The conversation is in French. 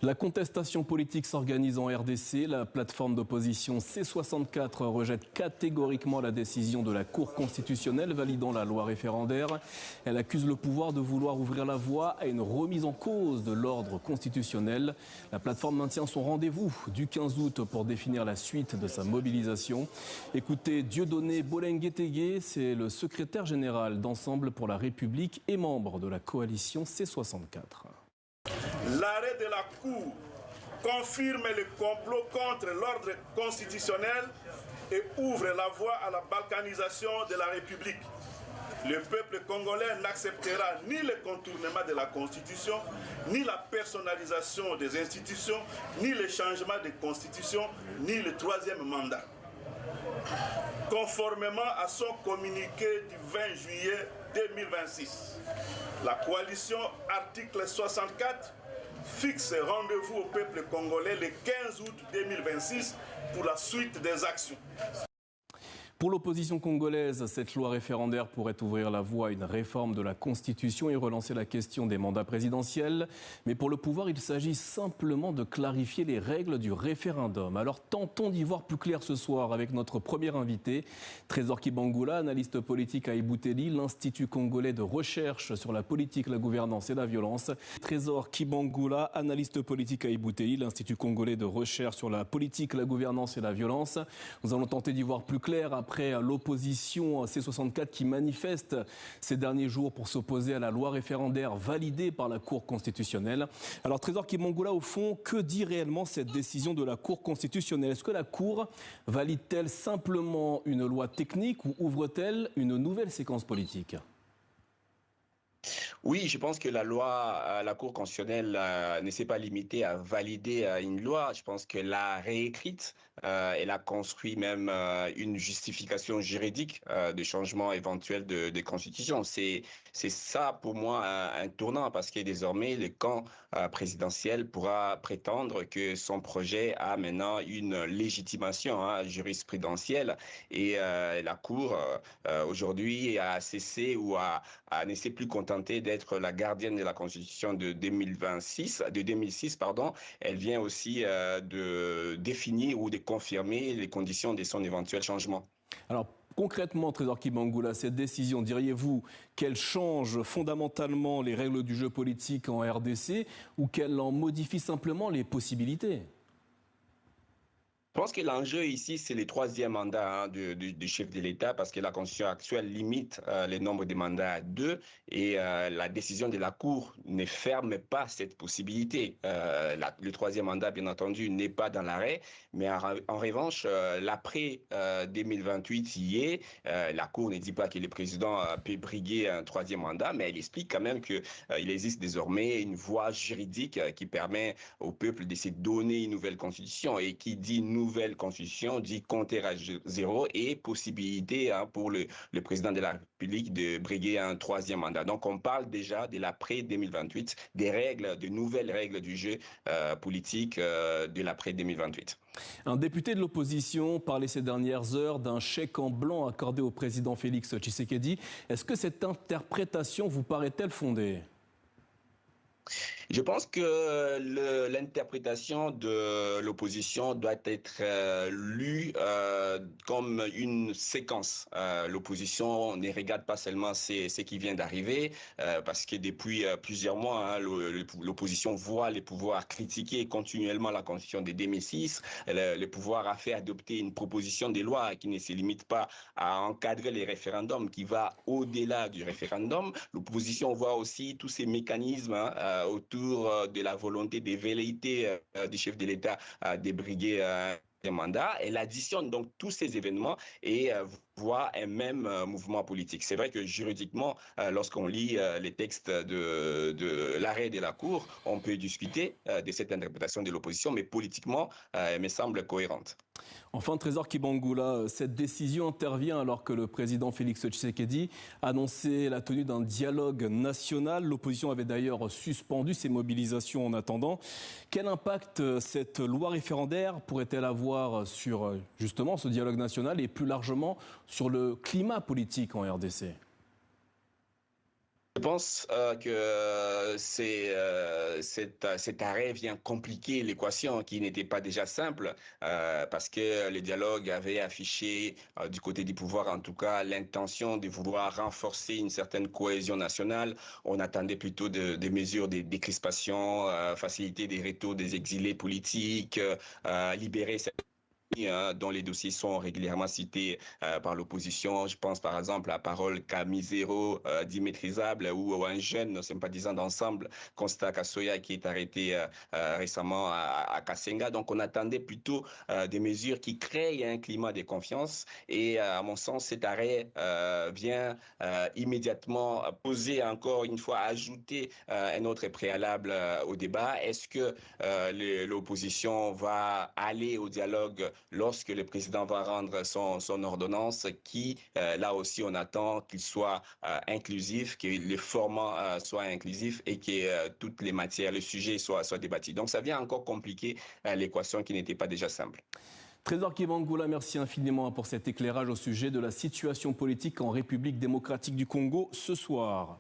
La contestation politique s'organise en RDC. La plateforme d'opposition C64 rejette catégoriquement la décision de la Cour constitutionnelle validant la loi référendaire. Elle accuse le pouvoir de vouloir ouvrir la voie à une remise en cause de l'ordre constitutionnel. La plateforme maintient son rendez-vous du 15 août pour définir la suite de sa mobilisation. Écoutez, Dieudonné Bolenguetégué, c'est le secrétaire général d'Ensemble pour la République et membre de la coalition C64. L'arrêt de la Cour confirme le complot contre l'ordre constitutionnel et ouvre la voie à la balkanisation de la République. Le peuple congolais n'acceptera ni le contournement de la Constitution, ni la personnalisation des institutions, ni le changement de Constitution, ni le troisième mandat. Conformément à son communiqué du 20 juillet 2026, la coalition article 64 fixe rendez-vous au peuple congolais le 15 août 2026 pour la suite des actions. Pour l'opposition congolaise, cette loi référendaire pourrait ouvrir la voie à une réforme de la Constitution et relancer la question des mandats présidentiels. Mais pour le pouvoir, il s'agit simplement de clarifier les règles du référendum. Alors tentons d'y voir plus clair ce soir avec notre premier invité, Trésor Kibangula, analyste politique à Eboutelli, l'Institut congolais de recherche sur la politique, la gouvernance et la violence. Trésor Kibangula, analyste politique à Eboutelli, l'Institut congolais de recherche sur la politique, la gouvernance et la violence. Nous allons tenter d'y voir plus clair après l'opposition C64 qui manifeste ces derniers jours pour s'opposer à la loi référendaire validée par la Cour constitutionnelle. Alors Trésor Kibangula, au fond, que dit réellement cette décision de la Cour constitutionnelle? Est-ce que la Cour valide-t-elle simplement une loi technique ou ouvre-t-elle une nouvelle séquence politique? Oui, je pense que la Cour constitutionnelle ne s'est pas limitée à valider une loi. Je pense qu'elle l'a réécrite, elle a construit même une justification juridique de changement éventuel de constitution. C'est ça pour moi un tournant parce que désormais le camp présidentiel pourra prétendre que son projet a maintenant une légitimation jurisprudentielle et la Cour aujourd'hui a cessé ou ne s'est plus contentée d'être la gardienne de la Constitution de 2006, pardon. Elle vient aussi de définir ou de confirmer les conditions de son éventuel changement. Alors, concrètement, Trésor Kibangula, cette décision, diriez-vous qu'elle change fondamentalement les règles du jeu politique en RDC ou qu'elle en modifie simplement les possibilités ? Je pense que l'enjeu ici, c'est le troisième mandat du chef de l'État parce que la Constitution actuelle limite le nombre de mandats à 2 et la décision de la Cour ne ferme pas cette possibilité. Le troisième mandat, bien entendu, n'est pas dans l'arrêt, mais en revanche, l'après 2028 y est. La Cour ne dit pas que le président peut briguer un troisième mandat, mais elle explique quand même qu'il existe désormais une voie juridique qui permet au peuple de se donner une nouvelle constitution et qui dit nouvelle constitution dit compter à zéro et possibilité pour le président de la République de briguer un troisième mandat. Donc on parle déjà de l'après 2028, de nouvelles règles du jeu politique de l'après 2028. Un député de l'opposition parlait ces dernières heures d'un chèque en blanc accordé au président Félix Tshisekedi. Est-ce que cette interprétation vous paraît-elle fondée ? Je pense que l'interprétation de l'opposition doit être lue comme une séquence. L'opposition ne regarde pas seulement ce qui vient d'arriver, parce que depuis plusieurs mois, l'opposition voit le pouvoir critiquer continuellement la Constitution de 2006. Le pouvoir a fait adopter une proposition de loi qui ne se limite pas à encadrer les référendums, qui va au-delà du référendum. L'opposition voit aussi tous ces mécanismes autour de la volonté des velléités du chef de l'État de briguer un mandat. Elle additionne donc tous ces événements et voit un même mouvement politique. C'est vrai que juridiquement, lorsqu'on lit les textes de l'arrêt de la Cour, on peut discuter de cette interprétation de l'opposition, mais politiquement, elle me semble cohérente. Enfin, Trésor Kibangula, cette décision intervient alors que le président Félix Tshisekedi annonçait la tenue d'un dialogue national. L'opposition avait d'ailleurs suspendu ses mobilisations en attendant. Quel impact cette loi référendaire pourrait-elle avoir sur justement ce dialogue national et plus largement sur le climat politique en RDC ? Je pense que cet arrêt vient compliquer l'équation qui n'était pas déjà simple parce que le dialogue avait affiché du côté du pouvoir en tout cas l'intention de vouloir renforcer une certaine cohésion nationale. On attendait plutôt des mesures de décrispation, faciliter des retours des exilés politiques, libérer dont les dossiers sont régulièrement cités par l'opposition. Je pense par exemple à Parole K-Misero d'immaîtrisable ou un jeune sympathisant d'ensemble, Constat Kassoya, qui est arrêté récemment à Kasenga. Donc on attendait plutôt des mesures qui créent un climat de confiance et à mon sens cet arrêt vient immédiatement poser encore une fois, ajouter un autre préalable au débat. Est-ce que l'opposition va aller au dialogue lorsque le président va rendre son ordonnance qui, là aussi, on attend qu'il soit inclusif, que le format soit inclusif et que toutes les matières, le sujet soient débattus. Donc, ça vient encore compliquer l'équation qui n'était pas déjà simple. Trésor Kibangula, merci infiniment pour cet éclairage au sujet de la situation politique en République démocratique du Congo ce soir.